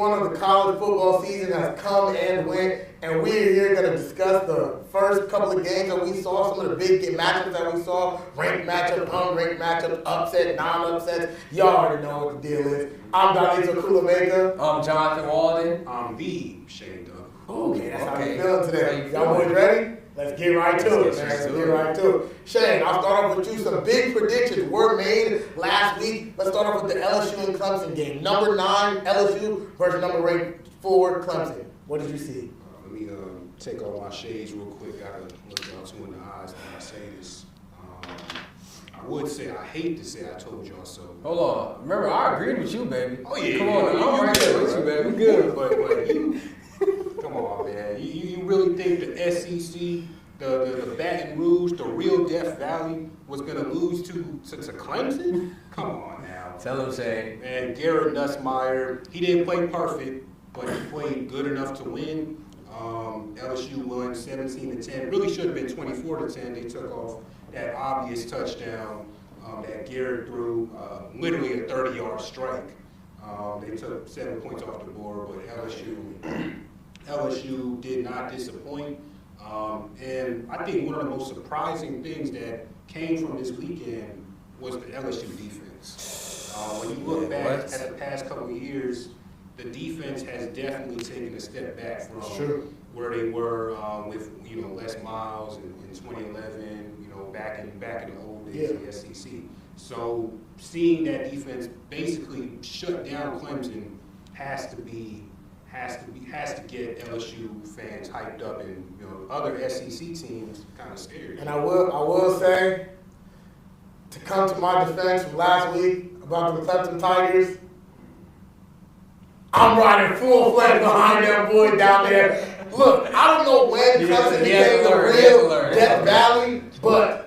one of the college football season has come and went, and we're here going to discuss the first couple of games that we saw, some of the big matchups that we saw, ranked matchups, unranked matchups, upset, non-upsets. Y'all already know what the deal is. I'm Dr. Kulamaker. I'm Jonathan Walden. I'm the Shane Dunn. Okay, that's how we feeling today. Y'all boys ready? Let's get right to it, man. Let's get right to it. Shane, I'll start off with you. Some big predictions were made last week. Let's start off with the LSU and Clemson game. Number 9, LSU versus number 4, Clemson. What did you see? Let me take off my shades real quick. Gotta look y'all two in the eyes when I say this. I would say, I hate to say I told y'all so. Hold on. Remember, I agreed with you, baby. Oh, yeah. Come on, I'm right there with you, baby. Good. But you, come on, man. You really think the SEC, the Baton Rouge, the real Death Valley was going to lose to Clemson? Come on now. Tell him, Shane. And Garrett Nussmeier, he didn't play perfect, but he played good enough to win. LSU won 17-10. Really should have been 24-10. They took off that obvious touchdown that Garrett threw, literally a 30-yard strike. They took 7 points off the board, but LSU did not disappoint. And I think one of the most surprising things that came from this weekend was the LSU defense. When you look back at the past couple of years, the defense has definitely taken a step back from where they were with Les Miles in 2011. Back in the old days of the SEC. So seeing that defense basically shut down Clemson has to get LSU fans hyped up, and other SEC teams kind of scared. And I will say, to come to my defense from last week about the Clemson Tigers, I'm riding full fledged behind them boys down there. Look, I don't know when Clemson became the real Death Valley, but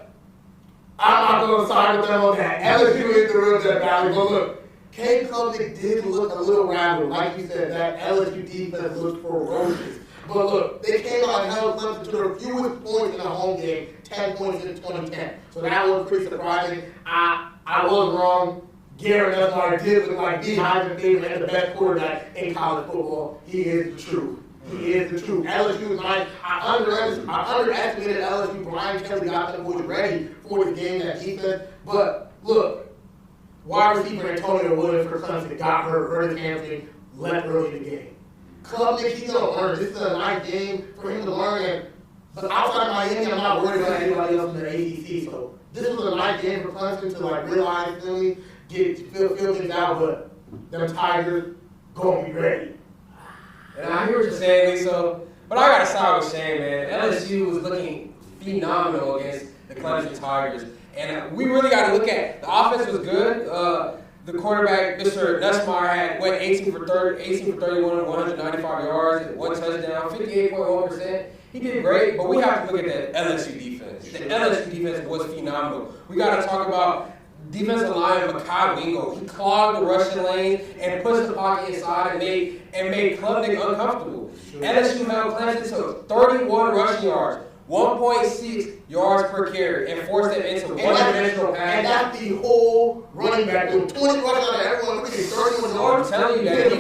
I'm not going to side with them on that. LSU is the real Death Valley. But look, Cade Klubnik did look a little rattled. Like you said, that LSU defense looked ferocious. But look, they came out and held Clemson to their fewest points in a home game, 10 points in 2010. So that was pretty surprising. I was wrong. Garrett Nussmeier did look like the Heisman favorite and the best quarterback in college football. He is the truth. He is the truth. LSU is nice. I underestimated LSU. Brian Kelly got them boys ready for the game, that defense. But look, wide receiver Antonio Williams for Clemson got hurt his hamstring, left early in the game. Klubnik, he's going to learn. This is a nice game for him to learn. But outside of Miami, I'm not worried about anybody else in the ACC. So this was a nice game for Clemson to realize, feel things out. But them Tigers going to be ready. And I hear what you're saying, Lisa, but I got to side with Shane, man. LSU was looking phenomenal against the Clemson Tigers. And we really got to look at, the offense was good. The quarterback, Mr. Nussmeier, went 18 for 31, 195 yards, 1 touchdown, 58.1%. He did great, but we have to look at the LSU defense. The LSU defense was phenomenal. We got to talk about defensive lineman Mekhi Wingo. He clogged the rushing lane and pushed the pocket inside and made Klubnik uncomfortable. LSU held Clemson to 31 rushing yards, 1.6 yards per carry, and forced them into one-dimensional pass. And that's the whole running back. 20 rushes out of everyone, 31 yards. I'm telling you, that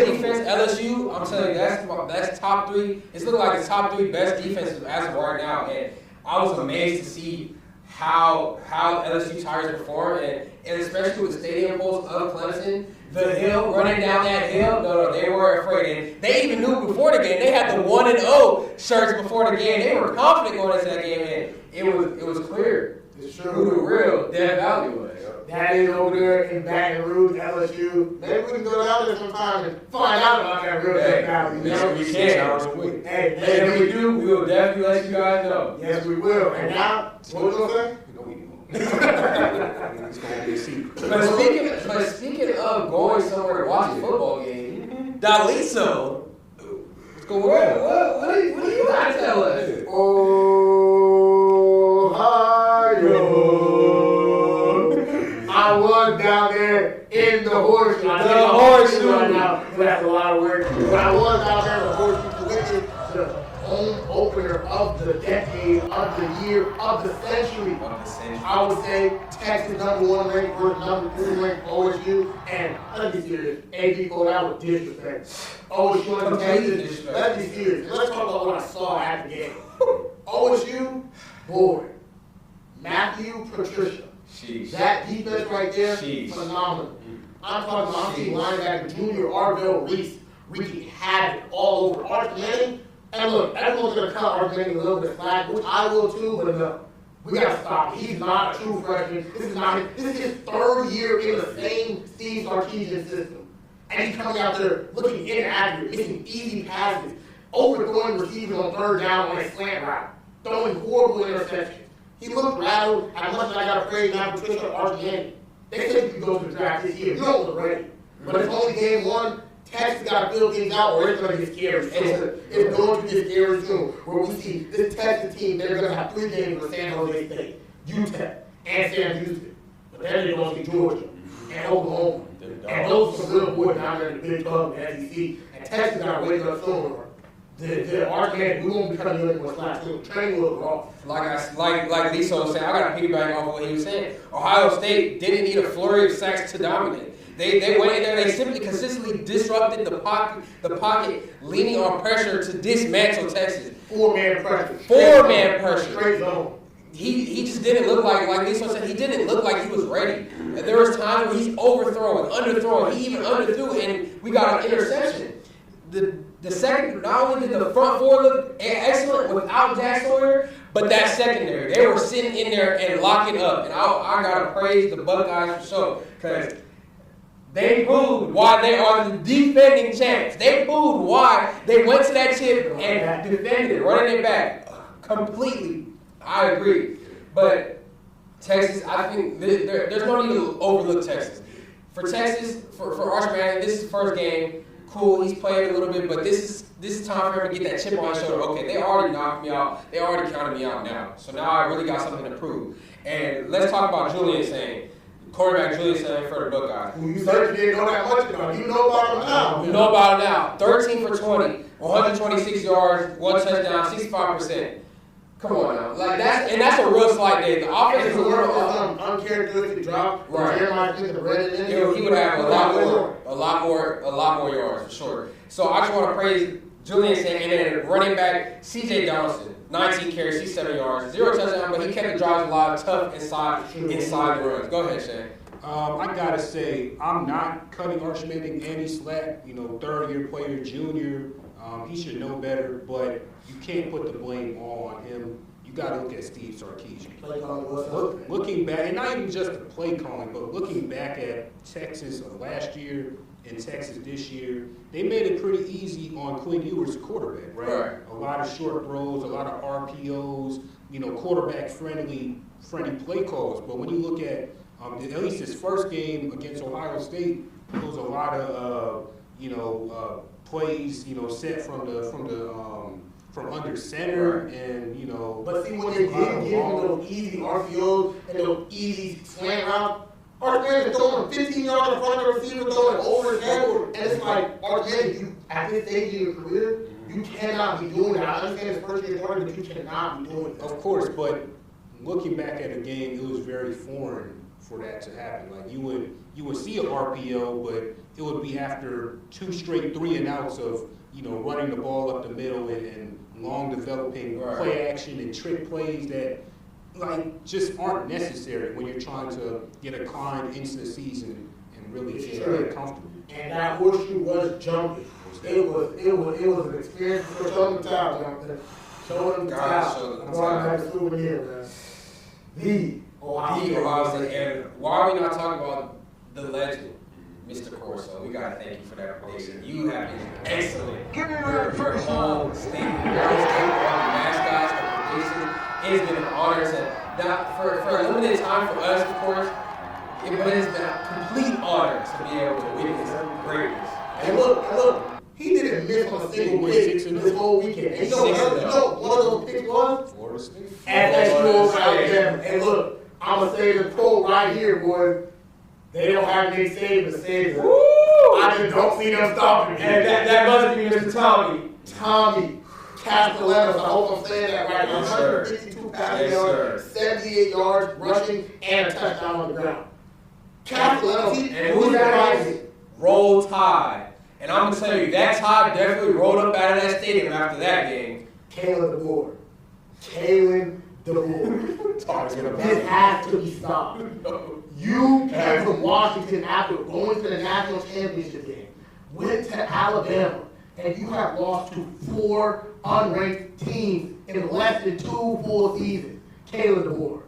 defense, LSU, I'm telling you, that's top 3. It's looking like the top 3 best defenses as of right now. And I was amazed to see how LSU Tigers perform, and especially with the stadium pulse of Clemson, the hill, running down that hill, no, they weren't afraid. And they even knew before the game. They had the 1-0 shirts before the game. They were confident going into that game, and it was clear who the real Death Valley was. That is over there in Baton Rouge, LSU. Maybe we can go down there sometime and find out about that real Death Valley. Yes, we can. Hey, and if we do, we will definitely let you guys know. Yes, we will. And now, what was I going to say? It's going to be a secret. But speaking of going somewhere to watch a football game, Daliso, what's going on? What do you got to tell us? I was down there in the horseshoe. Right now, that's a lot of work. But I was down there in the horseshoe with the opener of the decade, of the year, of the century. I would say Texas #1 ranked versus #2 ranked OSU. And let's be serious, AP called out with disrespect. OSU and Texas, let's be serious. Let's talk about what I saw at the game. OSU, boy, Matthew Patricia. Sheesh. That defense right there, Sheesh. phenomenal. I'm talking about linebacker Junior Arvell Reese wreaking havoc all over Arch Manning. And look, everyone's going to cut Arch Manning a little bit of slack, which I will too, but no. We got to stop it. He's not a true freshman. This is his third year in the same Steve Sarkisian system. And he's coming out there looking inaccurate, missing easy passes, overthrowing receivers on third down on a slant route, throwing horrible interceptions. He looked rattled. As much as I got afraid now, Patricia Arch Manning. They said you could go to the draft this year. You don't look ready. But it's only game one. Texas got to fill things out or it's going to get scary soon. It's going to get scary soon. Where we see this Texas team, they're going to have 3 games with San Jose State, UTEP, and Sam Houston. But then they're going to see Georgia and Oklahoma. And those are some little boys down there in the Big 12 and SEC. And Texas got to wake up soon. The argument, we won't be cutting you anymore slack soon. Training will go off. Like Lisa was saying, I got to piggyback off what he was saying. Ohio State didn't need a flurry of sacks to dominate. They went in there. They simply consistently disrupted the pocket, leaning on pressure to dismantle Texas. 4-man pressure. 4-man pressure. Straight zone. He just didn't look like Lisa said. He didn't look like he was ready. And there was times where he's overthrowing, underthrowing. He even underthrew, and we got an interception. The second, not only did the front four look excellent without Jack Sawyer, but that secondary, they were sitting in there and locking up. And I gotta praise the Buckeyes for sure, because they proved why they are the defending champs. They proved why they went to that tip and defended, running it back completely. I agree, but Texas, I think there's no need to overlook Texas. For Texas, for Arch Manning, this is his first game. Cool, he's played a little bit, but this is time for him to get that chip on his shoulder. Okay, they already knocked me out. They already counted me out now. So now I really got something to prove. And let's talk about Julian Sain, quarterback Julian Sain for the Buckeyes. Who you certainly didn't know that much about. You know about him now. You know about him now. 13 for 20, 126 yards, 1 touchdown, 65%. Come on now, that's a real slight day. The offense is a little uncharacteristic drop. Right. He would have a lot more yards for sure. So I just want to praise Julian Sain, and then running back C.J. Donaldson, 19 carries, 67 yards, 0 touchdown, but he kept the drives alive, tough inside the runs. Go ahead, Shane. I gotta say, I'm not cutting Arch Manning any slack. Third-year player, junior. He should know better, but you can't put the blame all on him. You got to look at Steve Sarkisian. Looking back, and not even just the play calling, but looking back at Texas of last year and Texas this year, they made it pretty easy on Quinn Ewers' quarterback, right? A lot of short throws, a lot of RPOs, quarterback-friendly play calls. But when you look at least his first game against Ohio State, there was a lot of plays, set from under center, and But see, when they didn't give him those easy RPOs and those easy slant routes, Arch Manning is throwing 15 yards in front of the receiver, throwing over his head, and it's like, Arch Manning, at this stage in your career, you cannot be doing that. I understand it's first year starting, but you cannot be doing that. Of course, but looking back at the game, it was very foreign for that to happen. Like you would see an RPO, but it would be after 2 straight 3-and-outs of running the ball up the middle and long developing play action and trick plays that just aren't necessary when you're trying to get a climb into the season and really get comfortable. And that horseshoe was jumping. It was an experience for Southern Tile, Jonathan. Showing the tile. I'm going back to souvenir, man. The Ohio State. And why are we not talking about the legend, Mr. Corso? We gotta thank you for that prediction. You have been excellent. Your whole state mascots, the prediction. It's been an honor for a limited time for us, of course. But it's been a complete honor to be able to witness greatness. And look, he didn't miss on a single kick this whole weekend. And one of those picks was Florida State. At LSU Tigers. And look, I'm going to say the quote right here, boys. They don't have Nick Saban to save them. I just don't see them stopping. And that must be Mr. Tommy. Tommy Castellanos, I hope I'm saying that right. Yes, sir. 152 passing yards, 78 yards rushing, and a touchdown on the ground. Castellanos, and who's that? Roll Tide. And I'm gonna tell you, that Tide definitely rolled up out of that stadium after that game. Kalen DeBoer. Kalen DeBoer. This has to be stopped. You came from Washington after going to the national championship game, went to Alabama, and you have lost to 4 unranked teams in less than 2 full seasons. Kalen DeBoer.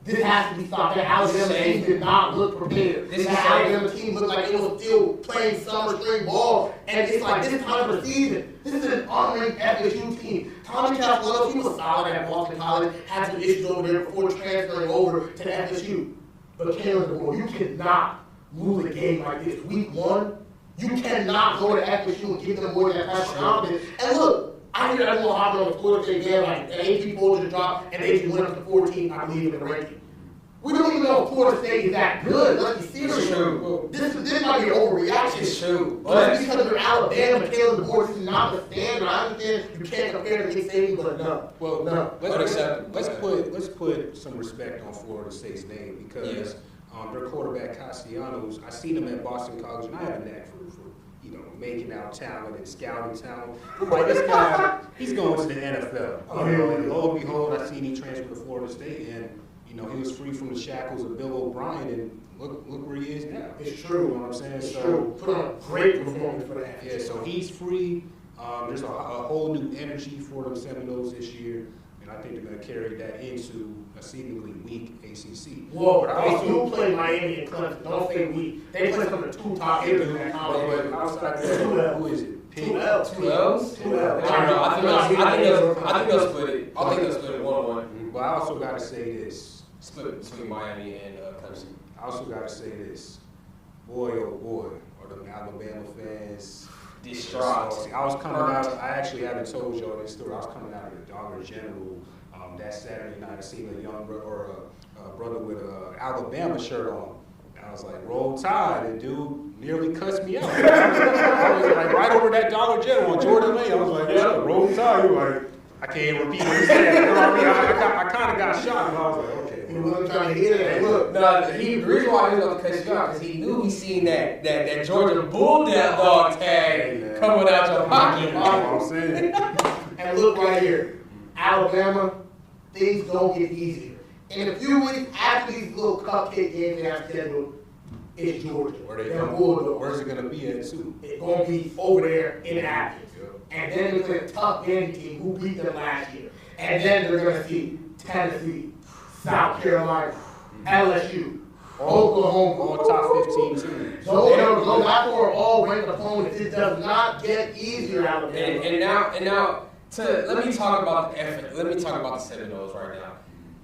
This has to be stopped. That Alabama team did not look prepared. That Alabama team looked like it was still playing summer spring ball. And it's like this time of the season. This is an unranked FSU team. Tommy Castellanos, he was solid at Boston College, had some issues over there before transferring over to FSU. But Kalen DeBoer, you cannot lose a game like this. Week 1, you cannot go to FSU and give them more than that confidence. And look, I hear everyone hopping on the Florida State game like the AP polls just dropped and they just went up to 14, I believe, in the ranking. We don't even know if Florida State is that good. Let's be serious. It's true. This might be an overreaction. It's true. But because you're Alabama, Kalen DeBoer, this is not the standard. I understand you can't compare to Nick Saban, but no. Well, no. Let's put some respect on Florida State's name because their quarterback Castellanos, I seen him at Boston College, and I have a knack for making out talent and scouting talent. Like this guy, he's going to the NFL. And lo and behold, I seen he transferred to Florida State, and he was free from the shackles of Bill O'Brien, and look where he is now. It's true. You know what I'm saying? It's true. Put on a great performance for that. Yeah, so he's free. There's a whole new energy for them Seminoles this year, and I think they're going to carry that into a seemingly weak ACC. Whoa, they do play Miami and Clemson. Don't say weak. They play some of the 2 top hitters in that college. But outside that, who is it? Two L's. I don't know. I think they'll split it. I think they'll split it 1-1. But I also got to say this. Split between Miami and Clemson. I also got to say this. Boy, oh boy, are the Alabama fans distraught. I was coming out, I actually haven't told y'all this story. I was coming out of the Dollar General that Saturday night. I seen a young brother with an Alabama shirt on. And I was like, roll Tide, and dude nearly cussed me out. I was like right over that Dollar General on Jordan Lane. I was like, yeah, roll Tide. He was like, I can't even repeat what he said. You know what I mean? I kind of got shocked, and I was like, okay. He wasn't trying to hear that. Look, the reason why he was going to cuss you out because he knew he seen that Georgia Bulldog tag coming out your pocket. You know what I'm saying? and look right here. Alabama, things don't get easier. In a few weeks, after these little cupcake games they have scheduled, it's Georgia. Where's it going to be at, too? It's going to be over there in Athens. And then there's a tough Vandy team who beat them last year. And then they're going to see Tennessee, South Carolina, LSU, Oklahoma. All top 15 teams. Those are all ranked opponents. It does not get easier, Alabama. And now, let me talk about the effort. Let me talk about the Seminoles right now.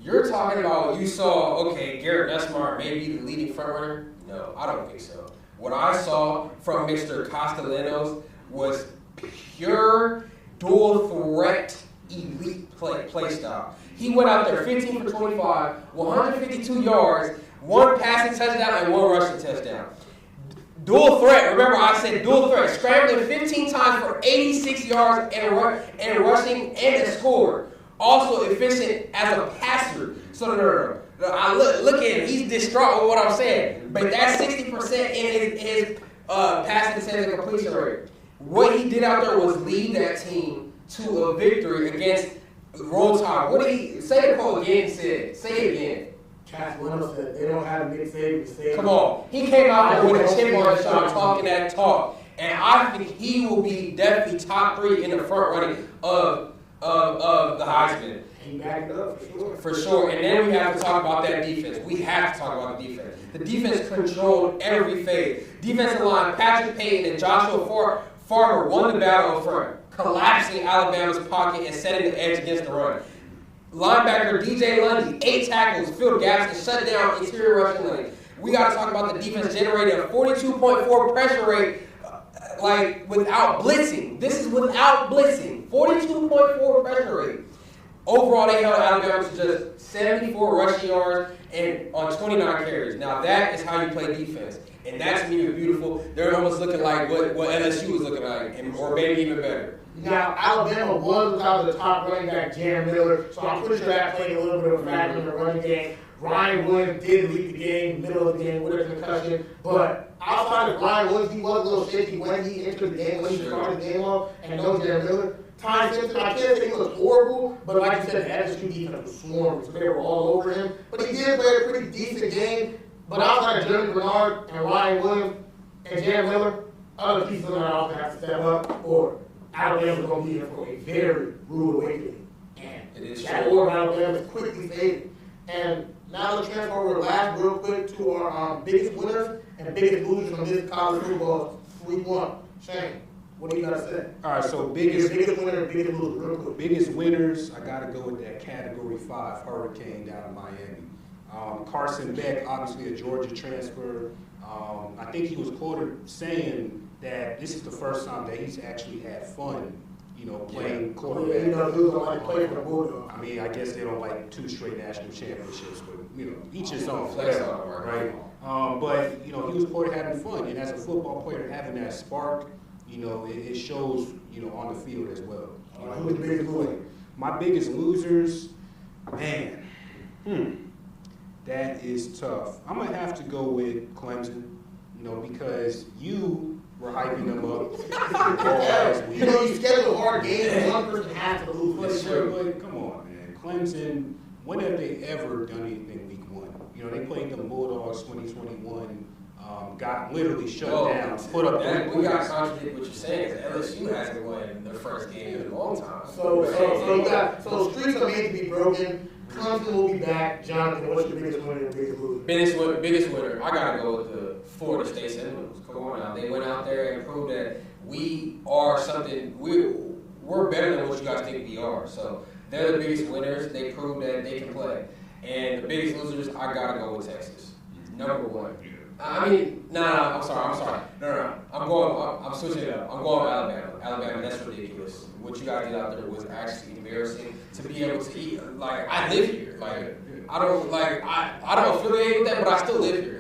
You're talking about you saw, okay, Garrett Nussmeier may be the leading front runner. No, I don't think so. What I saw from Mr. Castellanos was pure dual threat elite play style. He went out there 15 for 25, 152 yards, 1 passing touchdown and 1 rushing touchdown. Dual threat. Remember, I said dual threat. Scrambling 15 times for 86 yards and rushing and a score. Also efficient as a passer. So I look at him. He's distraught with what I'm saying. But that's 60% in his passing attempts and completion rate. What he did out there was lead that team to a victory against Roll Tide. What did he say? The quote again said. Say it again. Castellanos said they don't have Nick Saban. Come on. He came out there with a chip on his shoulder talking that talk. And I think he will be definitely top 3 in the front running of the Heisman. He backed it up For sure. And then we have to talk about that defense. We have to talk about the defense. The defense controlled every phase. Defensive line, Patrick Payton and Joshua Farmer won the battle up front, collapsing Alabama's pocket and setting the edge against the run. Linebacker DJ Lundy, 8 tackles, filled gaps, and shut down interior rushing lanes. We got to talk about the defense generating a 42.4 pressure rate, without blitzing. This is without blitzing. 42.4 pressure rate. Overall, they held Alabama to just 74 rushing yards and on 29 carries. Now, that is how you play defense. And that to me was beautiful. They're almost looking like what LSU was looking like, or maybe even better. Now, Alabama was without the top running back, Jam Miller, so I'm pretty sure that played a little bit of a factor in the running game. Ryan Williams did lead the game, middle of the game, with a concussion, but outside of Ryan Williams, he was a little shaky when he entered the game, when he started the game off, and no Jam Miller. Ty Simpson, I can't say he was horrible, but like you said, the LSU defense was swarming, so they were all over him. But he did play a pretty decent game. But outside of Jeremy Bernard and Ryan Williams and Jam Miller, other pieces of that offense have to step up, or Alabama's going to be in for a very rude awakening. And that order of Alabama is quickly fading. And now let's transfer over last real quick to our biggest winners and biggest losers from this college football week 1. Shane, what do you got to say? All right, so biggest winner and biggest loser, real quick. Biggest winners, I got to go with that Category 5 Hurricane down in Miami. Carson Beck, obviously a Georgia transfer. I think he was quoted saying that this is the first time that he's actually had fun, playing quarterback. He don't like play for the Bulldogs. I mean, I guess they don't like 2 straight national championships, but each his own flavor, right? But he was quoted having fun, and as a football player, having that spark, it shows, on the field as well. Who's the biggest loser? My biggest losers, man. That is tough. I'm going to have to go with Clemson, because you were hyping them up all last week. You schedule a hard game and one person has to lose. But come on, man. Clemson, when have they ever done anything week 1? They played the Bulldogs 2021, got literally shut down, put up that. We got to contradict what you're saying, because LSU hasn't won their first game in a long time. So streaks are made to be broken. Clemson will be back. Jonathan, what's your biggest winner and biggest loser? Biggest winner, I got to go with the Florida State Seminoles. Come on now. They went out there and proved that we are something, we're better than what you guys think we are. So they're the biggest winners. They proved that they can play. And the biggest losers, I got to go with Texas. Number 1. I mean, I'm sorry. No. I'm switching it up. I'm going with Alabama. Alabama, that's ridiculous. What you guys did out there was actually embarrassing. To be able to eat, I live here. I don't affiliate with that, but I still live here.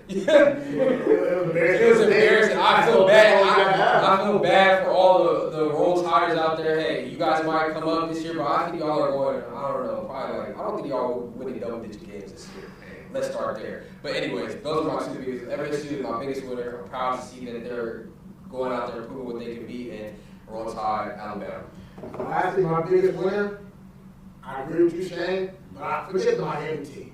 It was embarrassing. I feel bad. I feel bad for all the Roll Tigers out there. Hey, you guys might come up this year, but I think y'all are going, I don't know, probably I don't think y'all will win double-digit games this year. Let's start there. But anyways, those are my 2 biggest. LSU is my biggest winner. I'm proud to see that they're going out there and proving what they can be, and Roll Tide, Alabama. Lastly, my biggest winner, I agree with you, Shane, but I forget the Miami team.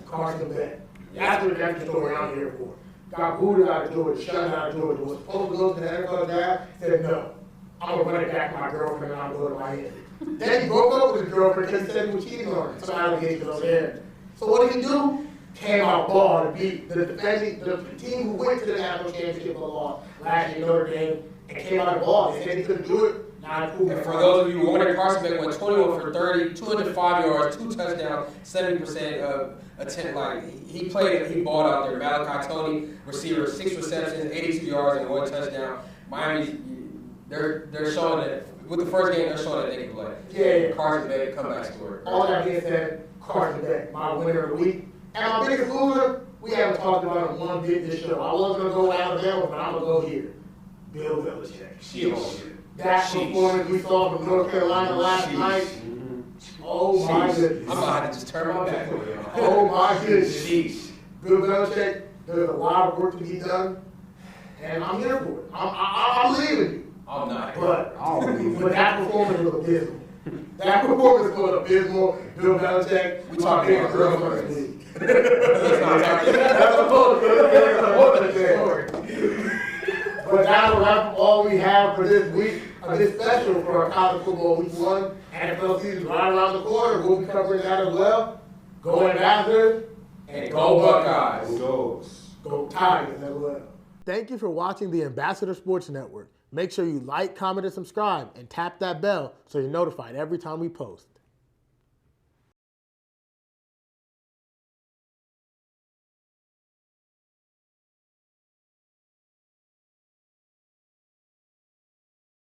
Carson Beck. That's the next story I'm here for. Got booted out of Georgia, shut out of Georgia, was supposed to go to the NFL draft, said no. I'm going to run it back to my girlfriend and I'm going to Miami. Then he broke up with his girlfriend because he said he was cheating on her. Some allegations over there. So what did he do? Came out ball to beat the team who went to the national championship for loss last year, Notre Dame, and came out of ball. They said he couldn't do it. And for those of you who wondering, Carson Beck went 21 for 30, 205 yards, 2 touchdowns, 70% of attempt. He balled out there. Malachi Tony, receiver, 6 receptions, 82 yards, and 1 touchdown. Miami, they're showing that with the first game, they're showing that they can play. Yeah. Carson Beck, comeback story. All that being said, Carson Beck, my winner of the week. And my biggest loser, we haven't talked about him one bit this show. I wasn't going to go Alabama, but I'm going to go here. Bill Belichick. That performance we saw from North Carolina last night. Oh my goodness. I'm about to just turn my back on you. Oh my goodness. Bill Belichick, there's a lot of work to be done, and I'm here for it. I believe in you. I'm not. But that performance was abysmal. That performance was abysmal. Bill Belichick, we talking about girlfriends. That's a whole story. But that will wrap up all we have for this week, this special for our college football week 1. NFL season right around the corner. We'll be covering that as well. Go Ambassadors and go Buckeyes. Go Tigers as well. Thank you for watching the Ambassador Sports Network. Make sure you like, comment, and subscribe, and tap that bell so you're notified every time we post.